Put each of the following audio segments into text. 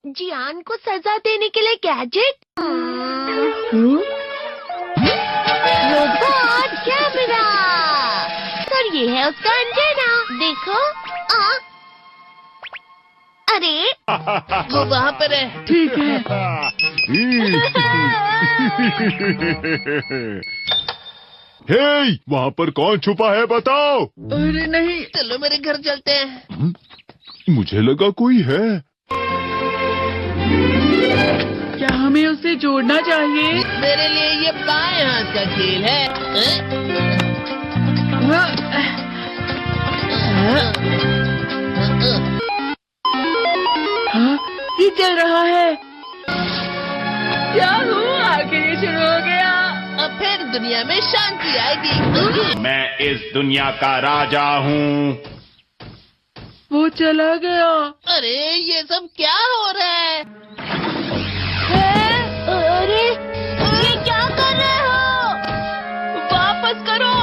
जियान को सजा देने के लिए गैजेट। Robot camera. और ये है उसका एंटेना। देखो। अरे वो वहाँ पर है। ठीक है। हे, वहाँ पर कौन छुपा है बताओ। अरे नहीं। चलो मेरे घर चलते हैं। मुझे लगा कोई है। क्या हमें उसे जोड़ना चाहिए? मेरे लिए ये बाएं हाथ का खेल है। हाँ, ये चल रहा है। याहू, आखिर ये शुरू हो गया। अब फिर दुनिया में शांति आएगी। मैं इस दुनिया का राजा हूँ। वो चला गया। अरे ये सब क्या हो रहा है? अरे ये क्या कर रहे हो? वापस करो।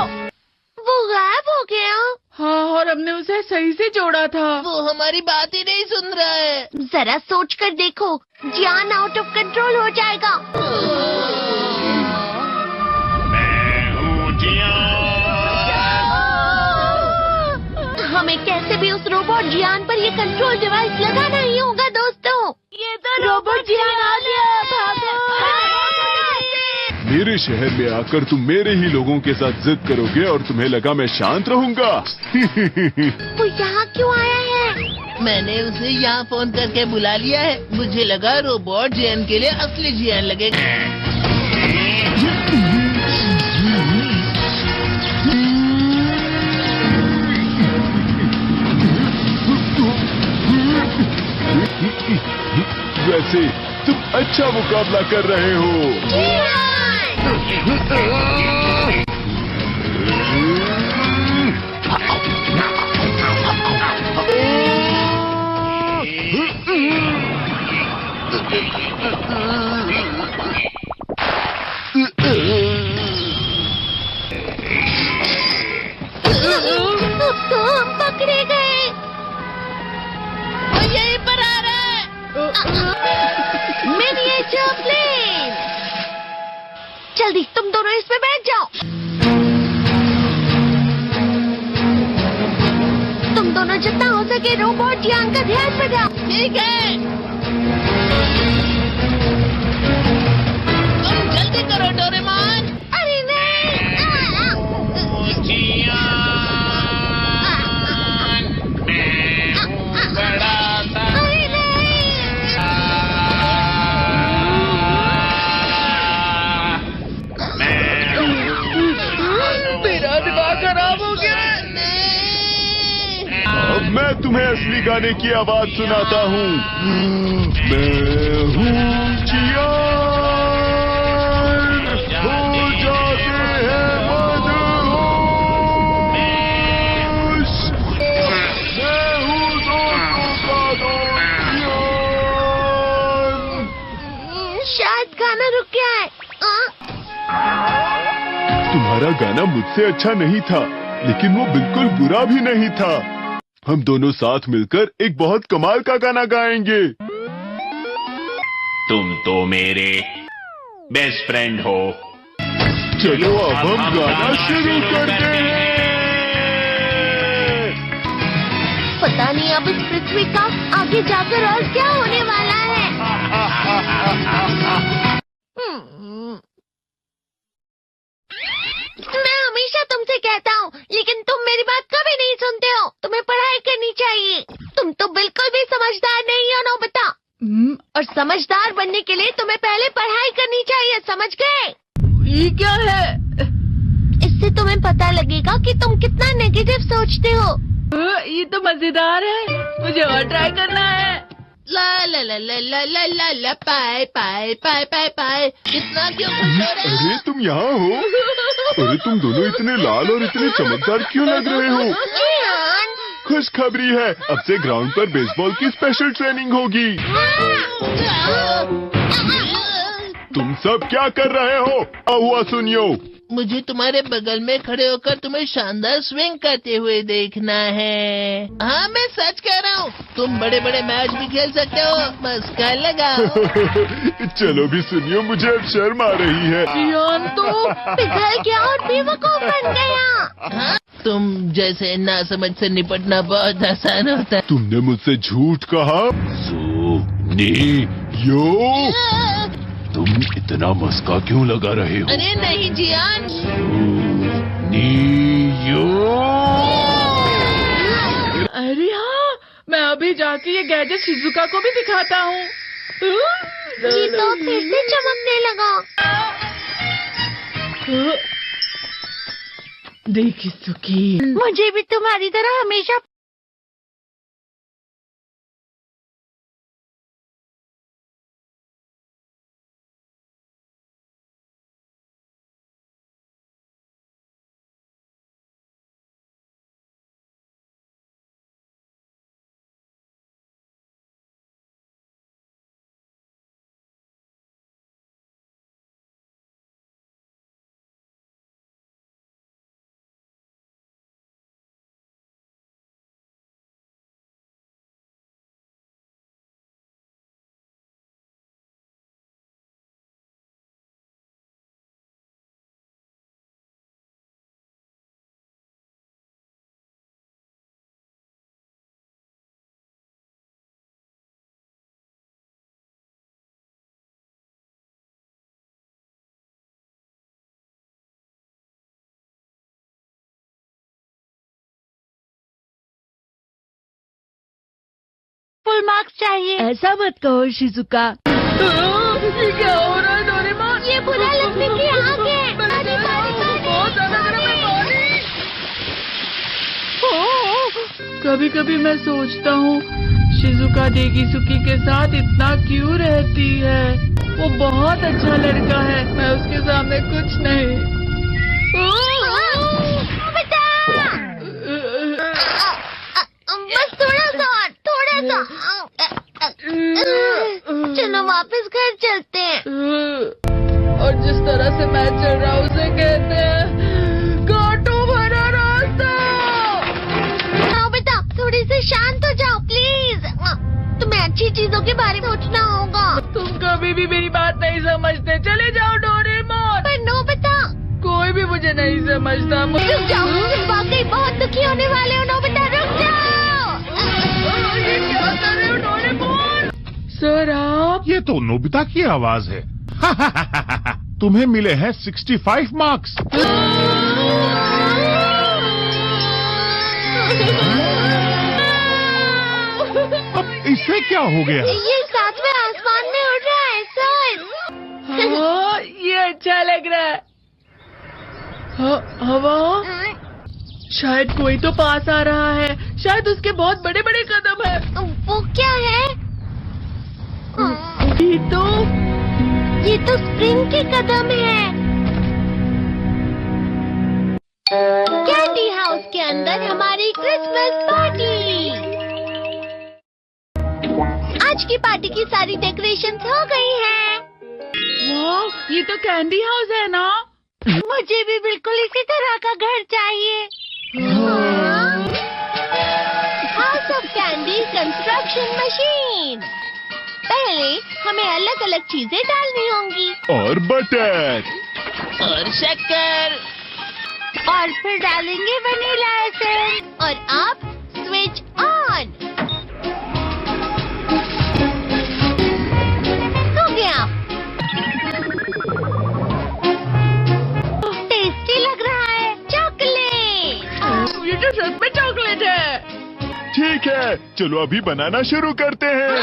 वो गायब हो गया। हाँ, और हमने उसे सही से जोड़ा था। वो हमारी बात ही नहीं सुन रहा है। जरा सोच कर देखो, जियान आउट ऑफ कंट्रोल हो जाएगा। मैं हूँ जियान। हमें कैसे भी उस रोबोट जियान पर ये कंट्रोल डिवाइस लगाना ही होगा दोस्तों। ये तो रोबोट जियान आ गया। भागो। मेरे शहर में आकर तुम मेरे ही लोगों के साथ जिद करोगे और तुम्हें लगा मैं शांत रहूंगा। वो यहाँ क्यों आया है? मैंने उसे यहाँ फोन करके बुला लिया है। मुझे लगा रोबोट जियान के लिए असली जियान लगेगा। वैसे तुम अच्छा मुकाबला कर रहे हो। अब तो हम पकड़े गए। वो यहीं पर आ रहा है। Miniature plane. जल्दी तुम दोनों इसमें बैठ जाओ। तुम दोनों जितना हो सके रोबोट जियान का ध्यान रखो। ठीक है। तुम जल्दी करो डोरेमोन। अरे नहीं। जियान, मैं हूँ बड़ा सा। अरे नहीं। मेरा दिमाग खराब हो गया। अब मैं तुम्हें असली गाने की आवाज सुनाता हूँ। मैं हूँ जियान, हो जाते हैं मदहोश। मैं हूँ दोस्तों का दोस्त जियान। शायद गाना रुक गया है। तुम्हारा गाना मुझसे अच्छा नहीं था, लेकिन वो बिल्कुल बुरा भी नहीं था। हम दोनों साथ मिलकर एक बहुत कमाल का गाना गाएंगे। तुम तो मेरे बेस्ट फ्रेंड हो। चलो अब हम गाना शुरू करते हैं। पता नहीं अब इस पृथ्वी का आगे जाकर और क्या होने वाला है। मैं हमेशा तुमसे कहता हूँ, लेकिन तुम मेरी बात कभी नहीं सुनते हो। तुम्हें पढ़ाई करनी चाहिए। तुम तो बिल्कुल भी समझदार नहीं हो नोबिता। और समझदार बनने के लिए तुम्हें पहले पढ़ाई करनी चाहिए, समझ गए? ये क्या है? इससे तुम्हें पता लगेगा कि तुम कितना नेगेटिव सोचते हो। ये तो मजेदार है। मुझे और ट्राई करना है। ला ला ला ला ला ला ला ला पाए पाए पाए पाए पाए। इतना क्यों खुश हो रहे हो? अरे तुम यहाँ हो? अरे तुम दोनों इतने लाल और इतने चमकदार क्यों लग रहे हो? जियान। खुशखबरी है, अब से ग्राउंड पर बेसबॉल की स्पेशल ट्रेनिंग होगी। तुम सब क्या कर रहे हो? हुआ सुनियो, मुझे तुम्हारे बगल में खड़े होकर तुम्हें शानदार स्विंग करते हुए देखना है। हाँ, मैं सच कह रहा हूँ, तुम बड़े बड़े मैच भी खेल सकते हो, बस कर लगाओ। चलो भी सुनियो, मुझे अब शर्म आ रही है। जियान तो पिघल गया और बेवकूफ बन गया। हाँ, तुम जैसे नासमझ से निपटना बहुत आसान होता है। तुमने मुझसे झूठ कहा। यो, तुम इतना मस्का क्यों लगा रहे हो? अरे नहीं जियान। यो। अरे हाँ, मैं अभी जाके ये गैजेट शिजुका को भी दिखाता हूँ। जी तो फिर से चमकने लगा। देख सुखी, मुझे भी तुम्हारी तरह हमेशा फुल मार्क्स चाहिए। ऐसा मत कहो शिजुका। ये क्या हो रहा है डोरेमोन? ये बुरा लगने की आग है। पानी, पानी, पानी। बहुत ज्यादा गर्म है पानी। कभी कभी मैं सोचता हूँ शिजुका देगिसुकी के साथ इतना क्यों रहती है। वो बहुत अच्छा लड़का है, मैं उसके सामने कुछ नहीं। बेटा, बस थोड़ा सा और, थोड़ा सा। चलो वापस घर चलते हैं। और जिस तरह से मैं चल रहा हूँ उसे कहते हैं कांटों भरा रास्ता। आओ बेटा, थोड़ी सी शांत हो जाओ प्लीज। तुम्हें अच्छी चीजों के बारे में सोचना होगा। तुम कभी भी मेरी बात नहीं समझते। चले जाओ डोरेमोन। पर नो बेटा, कोई भी मुझे नहीं समझता। रुक जाओ, तुम वाकई बहुत दुखी होने वाले हो। नो बेटा रुक जाओ। ये क्या कर रहे हो डोरेमोन? सर आप? ये तो नोबिता की आवाज है। तुम्हें मिले हैं 65 मार्क्स। अब इसे क्या हो गया? ये सातवें आसमान में उड़ रहा है सर। हाँ, ये अच्छा लग रहा है। हवा? शायद कोई तो पास आ रहा है। शायद उसके बहुत बड़े बड़े कदम है। वो क्या है? ये तो स्प्रिंग के कदम है। कैंडी हाउस के अंदर हमारी क्रिसमस पार्टी। आज की पार्टी की सारी डेकोरेशंस हो गई हैं। वाह, ये तो कैंडी हाउस है ना? मुझे भी बिल्कुल इसी तरह का घर चाहिए। House of candy construction machine. पहले हमें अलग अलग चीजें डालनी होंगी। और बटर। और शक्कर। और फिर डालेंगे वनीला एसेंस। और अब स्विच ऑन। हो गया। टेस्टी लग रहा है। चॉकलेट। ये तो सच में चॉकलेट है। ठीक है, चलो अभी बनाना शुरू करते हैं।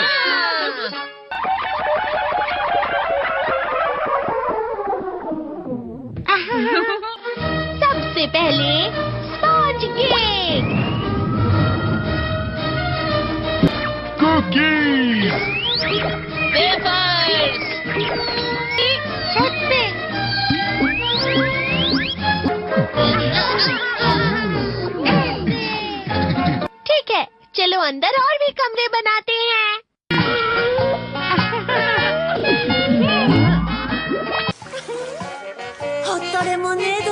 सबसे पहले स्पॉन्ज केक। कुकीज। वेफर्स। छत पे। ठीक है, चलो अंदर और भी कमरे बनाते हैं।ホットレモネード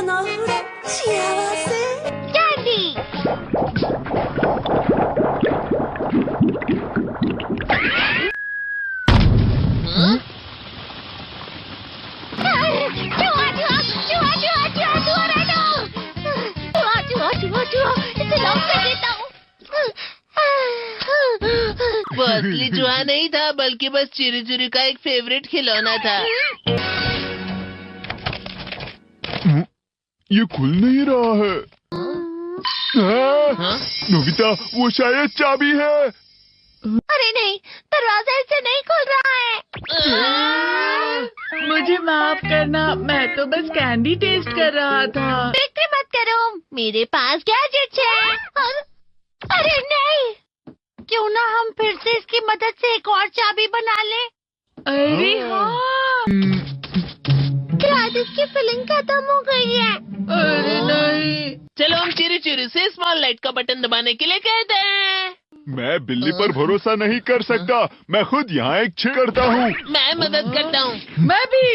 इसे लॉक कर देता हूँ। वो असली चूहा नहीं था, बल्कि बस चिरू चिरू का एक फेवरेट खिलौना था। ये खुल नहीं रहा है। हाँ? नोबिता, वो शायद चाबी है। अरे नहीं, दरवाजा इससे नहीं खुल रहा है। मुझे माफ करना, मैं तो बस कैंडी टेस्ट कर रहा था। फिक्र मत करो, मेरे पास गैजेट्स है। अरे नहीं, क्यों ना हम फिर से इसकी मदद से एक और चाबी बना लें। अरे हाँ, शायद इसकी फिलिंग खत्म हो गई है। अरे नहीं। चलो हम चिरू चिरू से स्मॉल लाइट का बटन दबाने के लिए कहते हैं। मैं बिल्ली पर भरोसा नहीं कर सकता। मैं खुद यहाँ एक छेद करता हूँ। मैं मदद करता हूँ। मैं भी।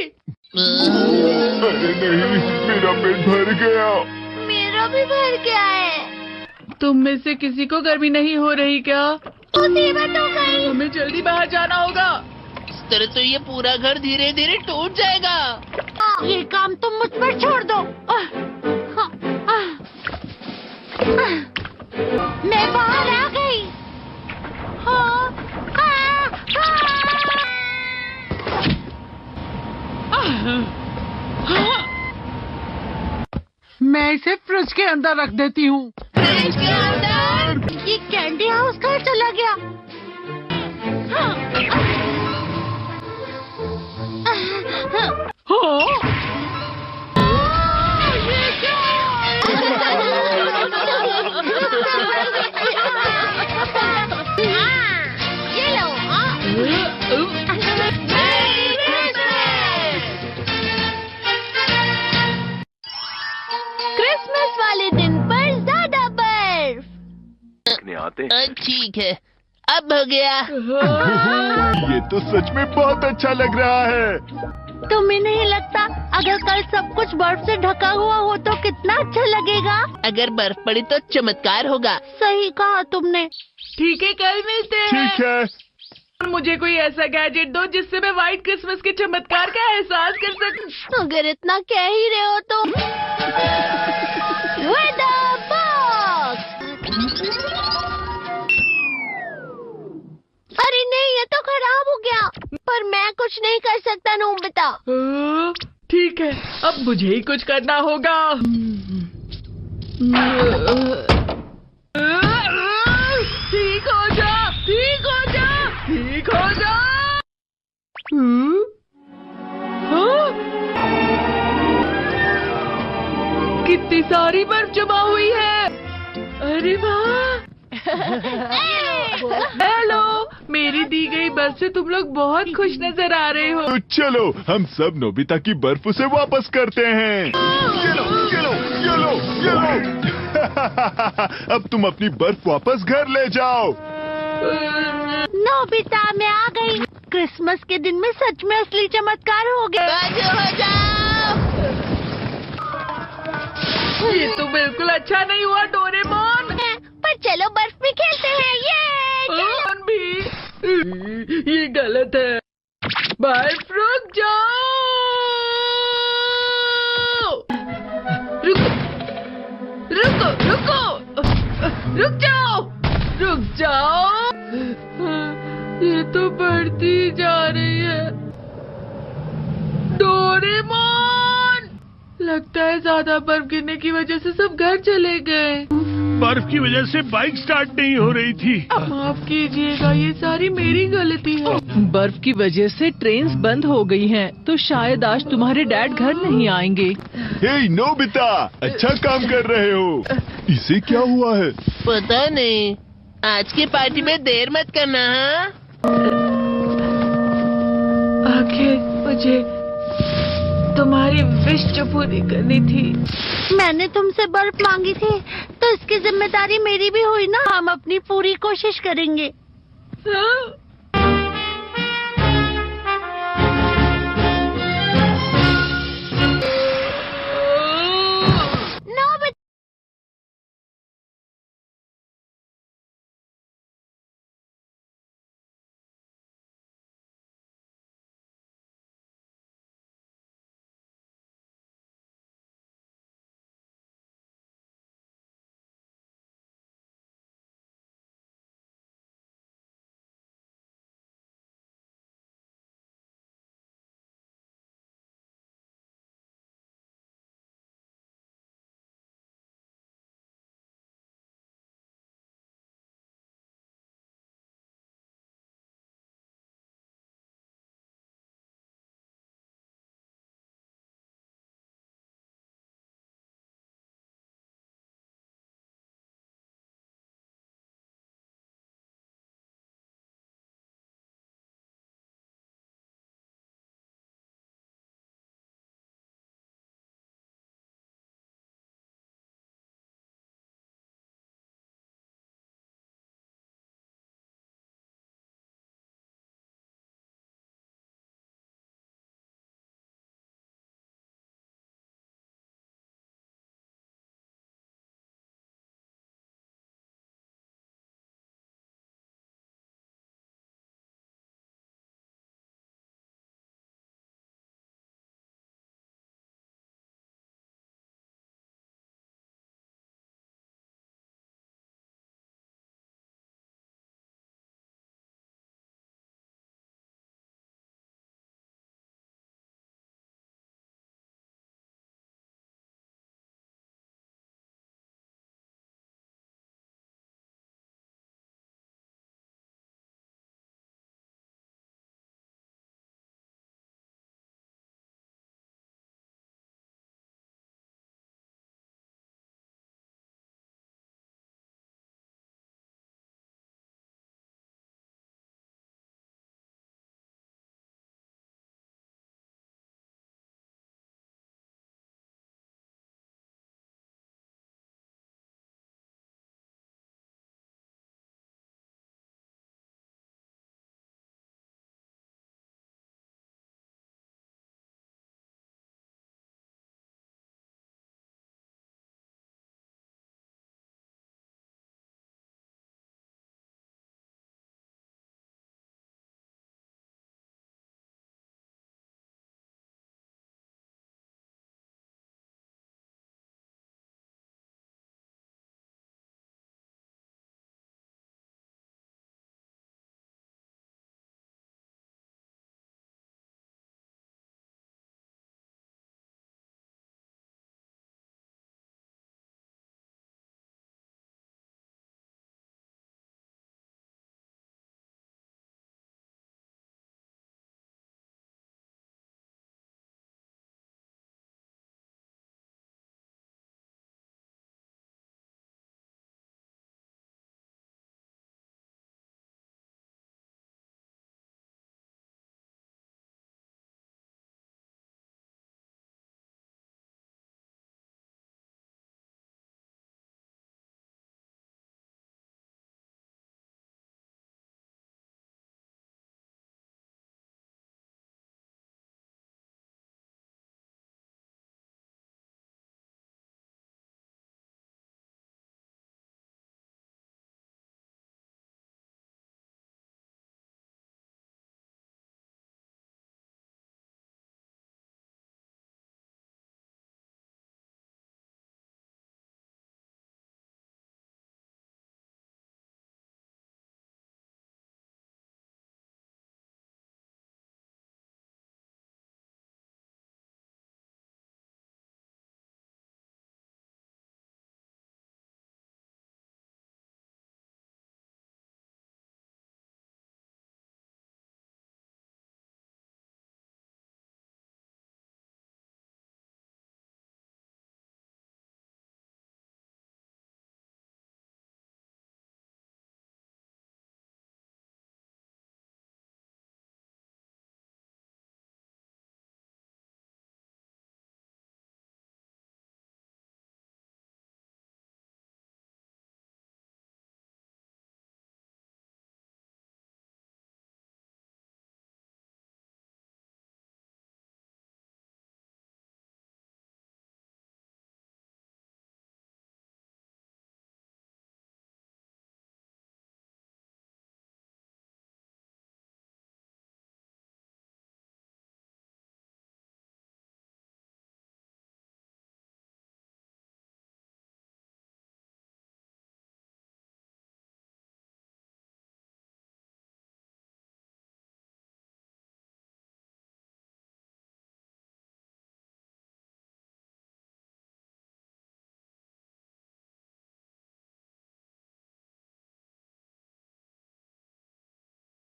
अरे नहीं, मेरा पेट भर गया। मेरा भी भर गया है। तुम में से किसी को गर्मी नहीं हो रही क्या? मुसीबत हो गई। हमें जल्दी बाहर जाना होगा। इस तरह तो ये पूरा घर धीरे धीरे टूट जाएगा। ये काम तुम मुझ पर छोड़ दो। मैं बाहर आ गई। मैं इसे फ्रिज के अंदर रख देती हूँ। फ्रिज के अंदर? ये कैंडी हाउस कहाँ चला गया? ये लो। क्रिसमस वाले दिन पर ज्यादा बर्फ। ठीक है, अब हो गया। ये तो सच में बहुत अच्छा लग रहा है। तुम्हें नहीं लगता अगर कल सब कुछ बर्फ से ढका हुआ हो तो कितना अच्छा लगेगा? अगर बर्फ पड़ी तो चमत्कार होगा। सही कहा तुमने। ठीक है, कल मिलते हैं। ठीक है। मुझे कोई ऐसा गैजेट दो जिससे मैं व्हाइट क्रिसमस के चमत्कार का एहसास कर सकूं। अगर इतना कह ही रहे हो तो वेदर बॉक्स। अरे नहीं, ये तो खराब हो गया। पर मैं कुछ नहीं कर सकता नोबिता। ठीक है, अब मुझे ही कुछ करना होगा। ठीक हो जा, ठीक हो जा, ठीक हो जा। कितनी सारी बर्फ जमा हुई है। अरे वाह। हेलो, मेरी दी गई बर्फ से तुम लोग बहुत खुश नजर आ रहे हो। तो चलो हम सब नोबिता की बर्फ उसे वापस करते हैं। ये लो, ये लो, ये लो, ये लो। अब तुम अपनी बर्फ वापस घर ले जाओ। नोबिता, मैं आ गई। क्रिसमस के दिन में सच में असली चमत्कार हो गया। बाजू हो जाओ। ये तो बिल्कुल अच्छा नहीं हुआ डोरेमोन। पर चलो बर्फ में खेलते हैं। ये भी ये गलत है। बर्फ रुक जाओ। रुको रुको रुको, रुक जाओ, रुक जाओ। ये तो बढ़ती जा रही है। डोरेमोन, लगता है ज्यादा बर्फ गिरने की वजह से सब घर चले गए। बर्फ की वजह से बाइक स्टार्ट नहीं हो रही थी। माफ कीजिएगा, ये सारी मेरी गलती है। बर्फ की वजह से ट्रेन्स बंद हो गई हैं, तो शायद आज तुम्हारे डैड घर नहीं आएंगे। हे नोबिता, अच्छा काम कर रहे हो। इसे क्या हुआ है? पता नहीं। आज की पार्टी में देर मत करना। हाँ? आखिर मुझे तुम्हारी विश जो पूरी करनी थी। मैंने तुमसे बर्फ मांगी थी, तो इसकी जिम्मेदारी मेरी भी हुई ना। हम अपनी पूरी कोशिश करेंगे। हाँ?